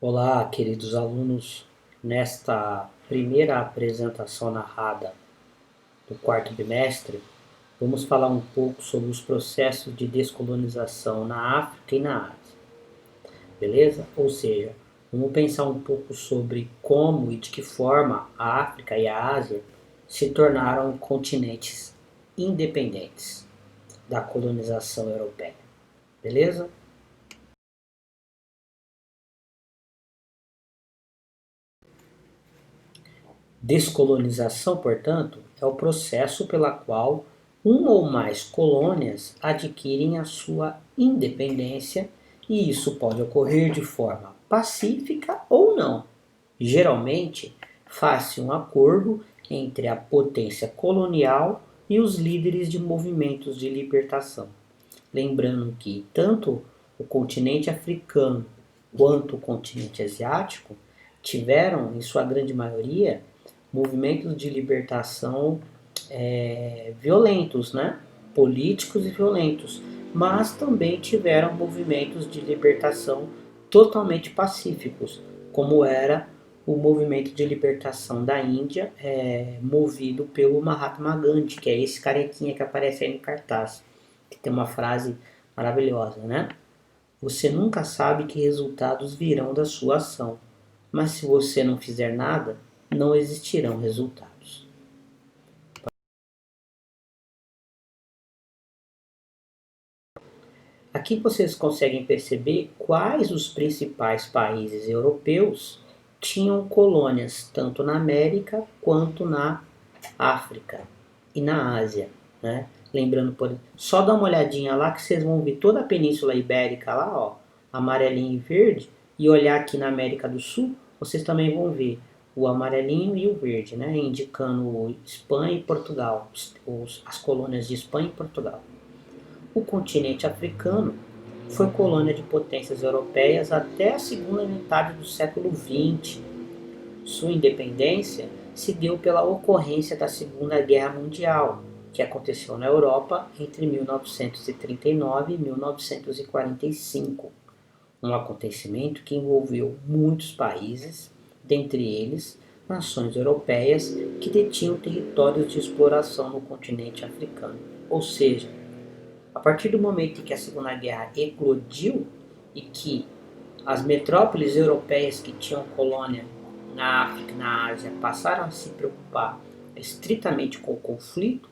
Olá, queridos alunos. Nesta primeira apresentação narrada do quarto bimestre, vamos falar um pouco sobre os processos de descolonização na África e na Ásia, beleza? Ou seja, vamos pensar um pouco sobre como e de que forma a África e a Ásia se tornaram continentes independentes da colonização europeia, beleza? Descolonização, portanto, é o processo pela qual uma ou mais colônias adquirem a sua independência, e isso pode ocorrer de forma pacífica ou não. Geralmente, faz-se um acordo entre a potência colonial e os líderes de movimentos de libertação. Lembrando que tanto o continente africano quanto o continente asiático tiveram, em sua grande maioria, movimentos de libertação violentos, né? Políticos e violentos, mas também tiveram movimentos de libertação totalmente pacíficos, como era o movimento de libertação da Índia, movido pelo Mahatma Gandhi, que é esse carequinha que aparece aí no cartaz, que tem uma frase maravilhosa, né? Você nunca sabe que resultados virão da sua ação, mas se você não fizer nada, não existirão resultados. Aqui vocês conseguem perceber quais os principais países europeus tinham colônias tanto na América quanto na África e na Ásia, né? Lembrando, só dá uma olhadinha lá que vocês vão ver toda a Península Ibérica lá, ó, amarelinho e verde, e olhar aqui na América do Sul, vocês também vão ver o amarelinho e o verde, né? Indicando Espanha e Portugal, as colônias de Espanha e Portugal. O continente africano foi colônia de potências europeias até a segunda metade do século XX. Sua independência se deu pela ocorrência da Segunda Guerra Mundial, que aconteceu na Europa entre 1939 e 1945. Um acontecimento que envolveu muitos países, dentre eles nações europeias que detinham territórios de exploração no continente africano. Ou seja, a partir do momento em que a Segunda Guerra eclodiu e que as metrópoles europeias que tinham colônia na África e na Ásia passaram a se preocupar estritamente com o conflito,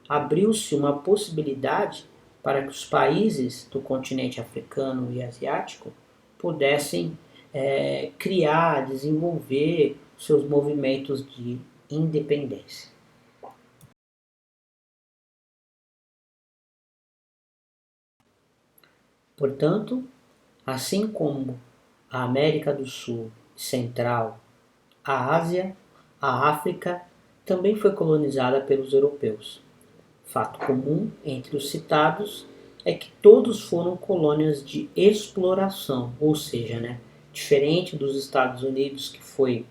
abriu-se uma possibilidade para que os países do continente africano e asiático pudessem criar, desenvolver seus movimentos de independência. Portanto, assim como a América do Sul Central, a Ásia, a África também foi colonizada pelos europeus. Fato comum entre os citados é que todos foram colônias de exploração, ou seja, diferente dos Estados Unidos, que foi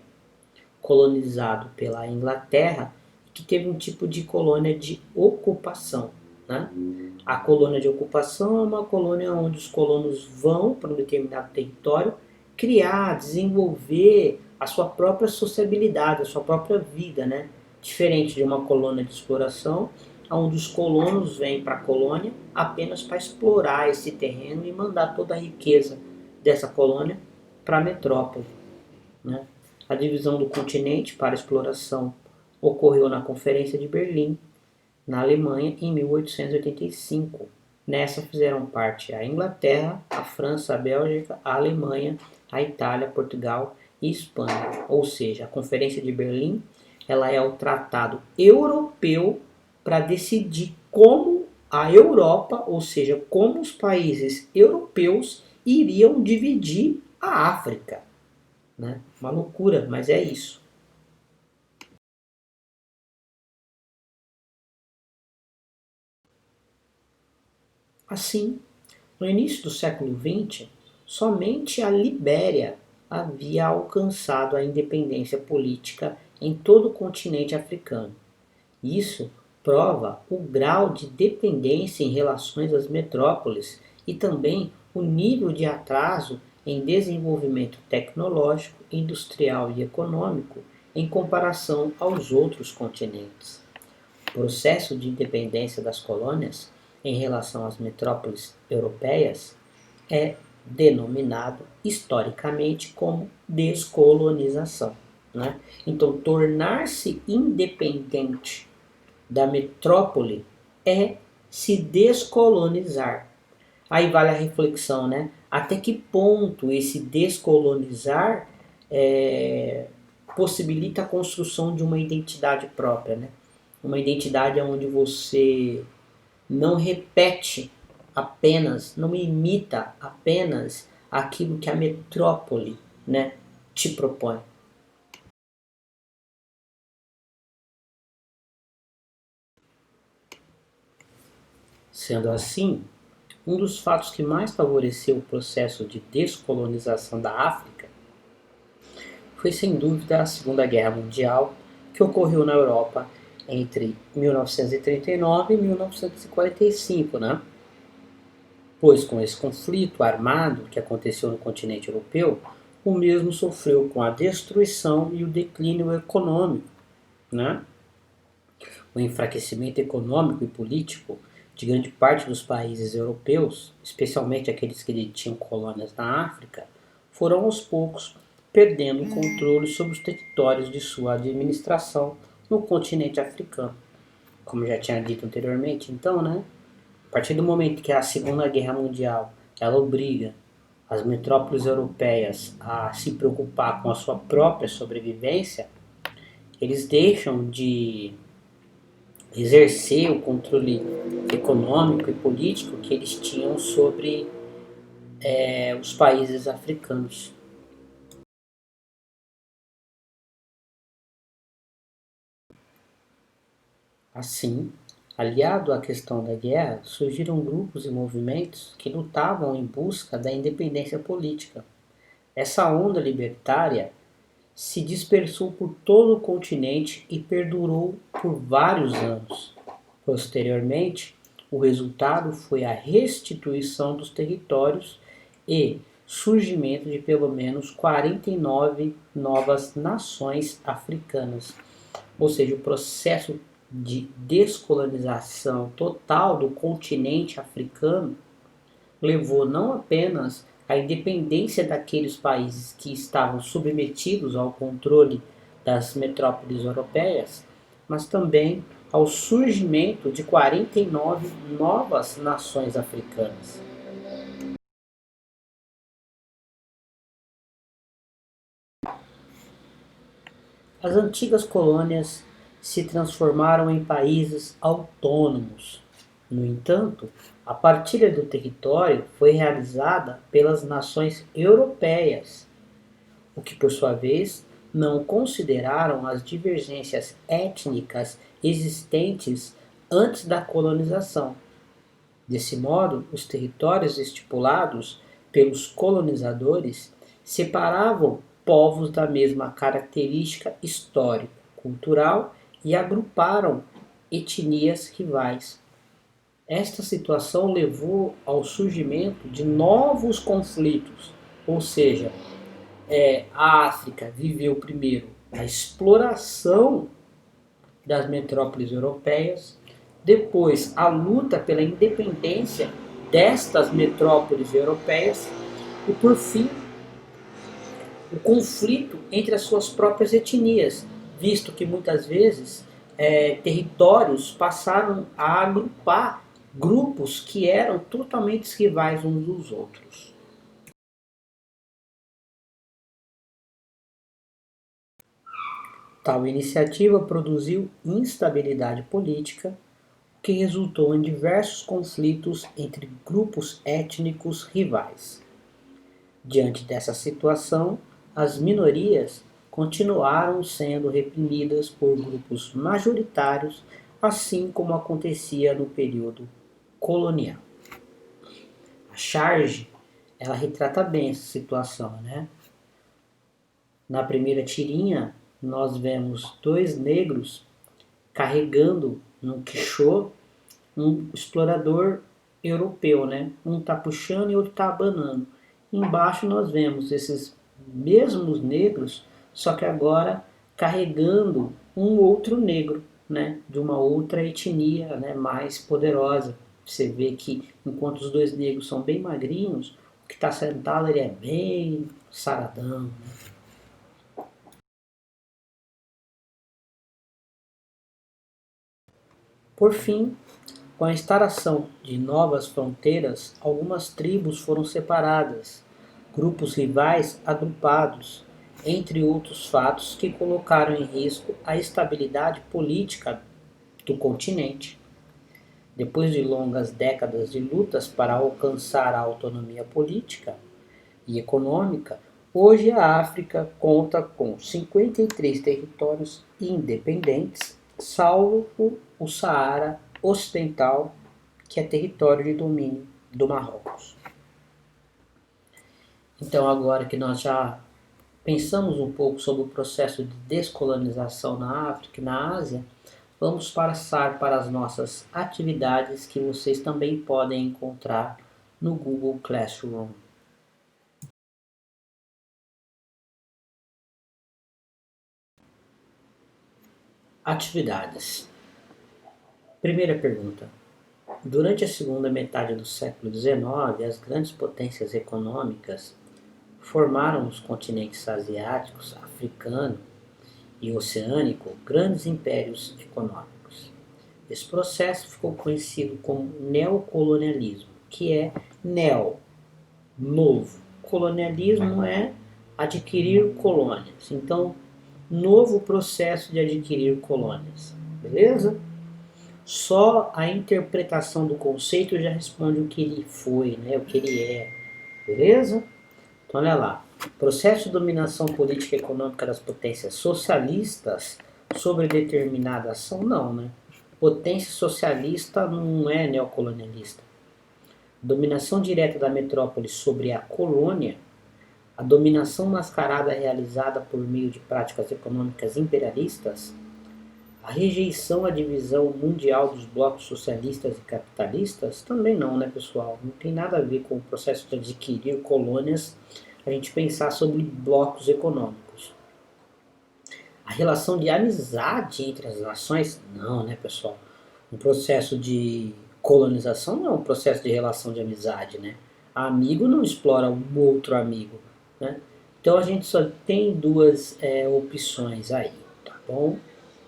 colonizado pela Inglaterra, que teve um tipo de colônia de ocupação. Né? A colônia de ocupação é uma colônia onde os colonos vão para um determinado território criar, desenvolver a sua própria sociabilidade, a sua própria vida, né? Diferente de uma colônia de exploração, onde os colonos vêm para a colônia apenas para explorar esse terreno e mandar toda a riqueza dessa colônia para a metrópole. Né? A divisão do continente para exploração ocorreu na Conferência de Berlim, na Alemanha, em 1885. Nessa fizeram parte a Inglaterra, a França, a Bélgica, a Alemanha, a Itália, Portugal e Espanha. Ou seja, a Conferência de Berlim ela é o tratado europeu para decidir como a Europa, ou seja, como os países europeus iriam dividir a África. Né? Uma loucura, mas é isso. Assim, no início do século XX, somente a Libéria havia alcançado a independência política em todo o continente africano. Isso prova o grau de dependência em relações às metrópoles e também o nível de atraso em desenvolvimento tecnológico, industrial e econômico em comparação aos outros continentes. O processo de independência das colônias em relação às metrópoles europeias é denominado historicamente como descolonização, né? Então, tornar-se independente da metrópole é se descolonizar. Aí vale a reflexão, né? Até que ponto esse descolonizar possibilita a construção de uma identidade própria, né? Uma identidade onde você não repete apenas, não imita apenas aquilo que a metrópole, né, te propõe. Sendo assim, um dos fatos que mais favoreceu o processo de descolonização da África foi sem dúvida a Segunda Guerra Mundial, que ocorreu na Europa entre 1939 e 1945, né? Pois com esse conflito armado que aconteceu no continente europeu, o mesmo sofreu com a destruição e o declínio econômico, né? O enfraquecimento econômico e político de grande parte dos países europeus, especialmente aqueles que detinham colônias na África, foram aos poucos perdendo o controle sobre os territórios de sua administração no continente africano. Como já tinha dito anteriormente, então, né? A partir do momento que a Segunda Guerra Mundial ela obriga as metrópoles europeias a se preocupar com a sua própria sobrevivência, eles deixam de exercer o controle econômico e político que eles tinham sobre os países africanos. Assim, aliado à questão da guerra, surgiram grupos e movimentos que lutavam em busca da independência política. Essa onda libertária se dispersou por todo o continente e perdurou por vários anos. Posteriormente, o resultado foi a restituição dos territórios e surgimento de pelo menos 49 novas nações africanas. Ou seja, o processo de descolonização total do continente africano levou não apenas à independência daqueles países que estavam submetidos ao controle das metrópoles europeias, mas também ao surgimento de 49 novas nações africanas. As antigas colônias se transformaram em países autônomos. No entanto, a partilha do território foi realizada pelas nações europeias, o que por sua vez não consideraram as divergências étnicas existentes antes da colonização. Desse modo, os territórios estipulados pelos colonizadores separavam povos da mesma característica histórica, cultural e agruparam etnias rivais. Esta situação levou ao surgimento de novos conflitos, ou seja, a África viveu primeiro a exploração das metrópoles europeias, depois a luta pela independência destas metrópoles europeias e, por fim, o conflito entre as suas próprias etnias, visto que muitas vezes territórios passaram a agrupar grupos que eram totalmente rivais uns dos outros. Tal iniciativa produziu instabilidade política, que resultou em diversos conflitos entre grupos étnicos rivais. Diante dessa situação, as minorias continuaram sendo reprimidas por grupos majoritários, assim como acontecia no período colonial. A charge, ela retrata bem essa situação, né? Na primeira tirinha, nós vemos dois negros carregando no quichô um explorador europeu, né? Um tá puxando e outro tá abanando. Embaixo nós vemos esses mesmos negros, só que agora carregando um outro negro, né, de uma outra etnia, né, mais poderosa. Você vê que enquanto os dois negros são bem magrinhos, o que está sentado ele é bem saradão. Por fim, com a instalação de novas fronteiras, algumas tribos foram separadas, grupos rivais agrupados, entre outros fatos que colocaram em risco a estabilidade política do continente. Depois de longas décadas de lutas para alcançar a autonomia política e econômica, hoje a África conta com 53 territórios independentes, salvo o Saara Ocidental, que é território de domínio do Marrocos. Então, agora que nós já pensamos um pouco sobre o processo de descolonização na África e na Ásia, vamos passar para as nossas atividades que vocês também podem encontrar no Google Classroom. Atividades. Primeira pergunta. Durante a segunda metade do século XIX, as grandes potências econômicas formaram os continentes asiáticos, africano e oceânico grandes impérios econômicos. Esse processo ficou conhecido como neocolonialismo, que é neo, novo. Colonialismo é adquirir colônias. Então, novo processo de adquirir colônias. Beleza? Só a interpretação do conceito já responde o que ele foi, né? O que ele é. Beleza? Então, olha lá. Processo de dominação política e econômica das potências socialistas sobre determinada ação, não, né? Potência socialista não é neocolonialista. Dominação direta da metrópole sobre a colônia, a dominação mascarada realizada por meio de práticas econômicas imperialistas, a rejeição à divisão mundial dos blocos socialistas e capitalistas, também não, né, pessoal? Não tem nada a ver com o processo de adquirir colônias, a gente pensar sobre blocos econômicos. A relação de amizade entre as nações, não, né, pessoal? Um processo de colonização não é um processo de relação de amizade, né? Amigo não explora um outro amigo, né? Então a gente só tem duas opções aí, tá bom?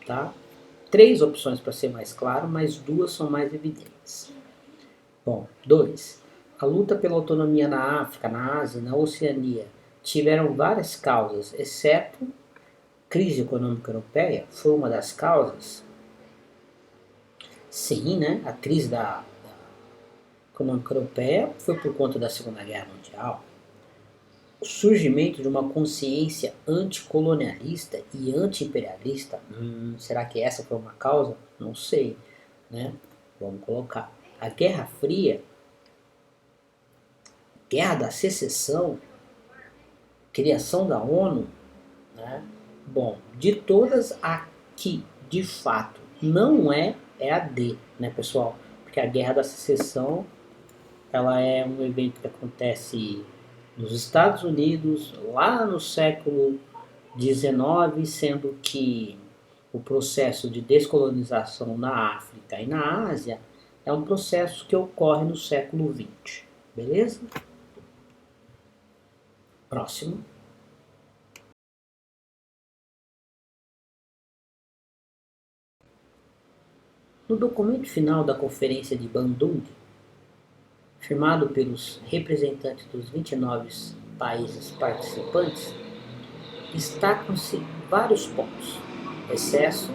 Tá? Três opções para ser mais claro, mas duas são mais evidentes. Bom, 2. A luta pela autonomia na África, na Ásia e na Oceania tiveram várias causas, exceto crise econômica europeia, foi uma das causas. Sim, né? A crise da econômica europeia foi por conta da Segunda Guerra Mundial. O surgimento de uma consciência anticolonialista e anti-imperialista, será que essa foi uma causa? Não sei, né? Vamos colocar. A Guerra Fria, Guerra da Secessão, criação da ONU, né? Bom, de todas, a que de fato não é a D, né, pessoal? Porque a Guerra da Secessão ela é um evento que acontece nos Estados Unidos lá no século XIX, sendo que o processo de descolonização na África e na Ásia é um processo que ocorre no século XX. Beleza? Próximo. No documento final da Conferência de Bandung, firmado pelos representantes dos 29 países participantes, destacam-se vários pontos. Excesso.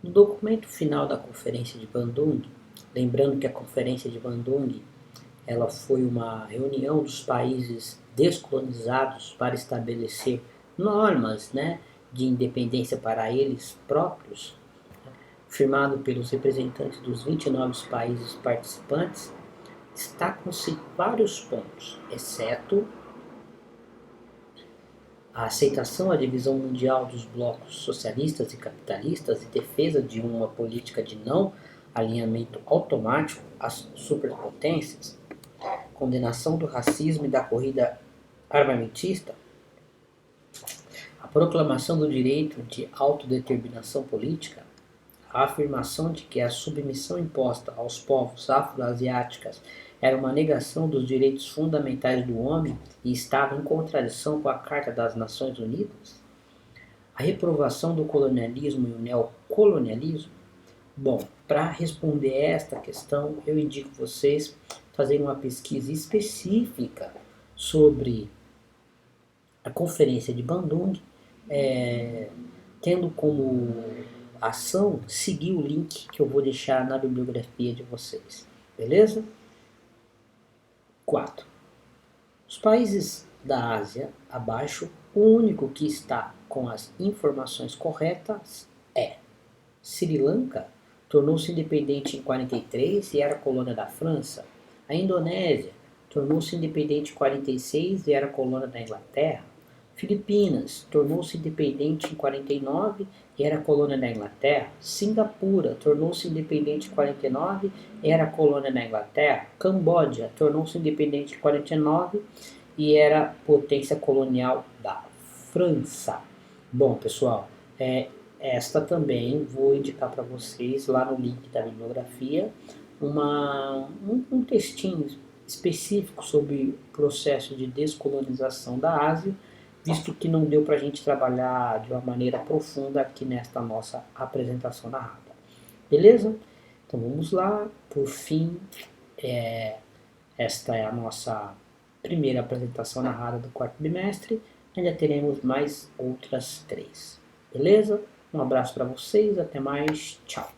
No documento final da Conferência de Bandung, lembrando que a Conferência de Bandung ela foi uma reunião dos países descolonizados para estabelecer normas, né, de independência para eles próprios, firmado pelos representantes dos 29 países participantes, destacam-se vários pontos, exceto a aceitação à divisão mundial dos blocos socialistas e capitalistas e defesa de uma política de não alinhamento automático às superpotências, condenação do racismo e da corrida armamentista, a proclamação do direito de autodeterminação política, a afirmação de que a submissão imposta aos povos afro-asiáticos era uma negação dos direitos fundamentais do homem e estava em contradição com a Carta das Nações Unidas, a reprovação do colonialismo e o neocolonialismo. Bom, para responder esta questão, eu indico vocês fazerem uma pesquisa específica sobre a Conferência de Bandung, tendo como ação seguir o link que eu vou deixar na bibliografia de vocês. Beleza? 4. Os países da Ásia abaixo, o único que está com as informações corretas é Sri Lanka, tornou-se independente em 43 e era colônia da França. A Indonésia tornou-se independente em 46 e era colônia da Inglaterra. Filipinas tornou-se independente em 49 e era colônia da Inglaterra. Singapura tornou-se independente em 49 e era colônia da Inglaterra. Camboja tornou-se independente em 49 e era potência colonial da França. Bom, pessoal, esta também vou indicar para vocês lá no link da bibliografia um textinho específico sobre o processo de descolonização da Ásia, visto que não deu para a gente trabalhar de uma maneira profunda aqui nesta nossa apresentação narrada. Beleza? Então vamos lá. Por fim, esta é a nossa primeira apresentação narrada do quarto bimestre. Ainda teremos mais outras 3. Beleza? Um abraço para vocês, até mais, tchau!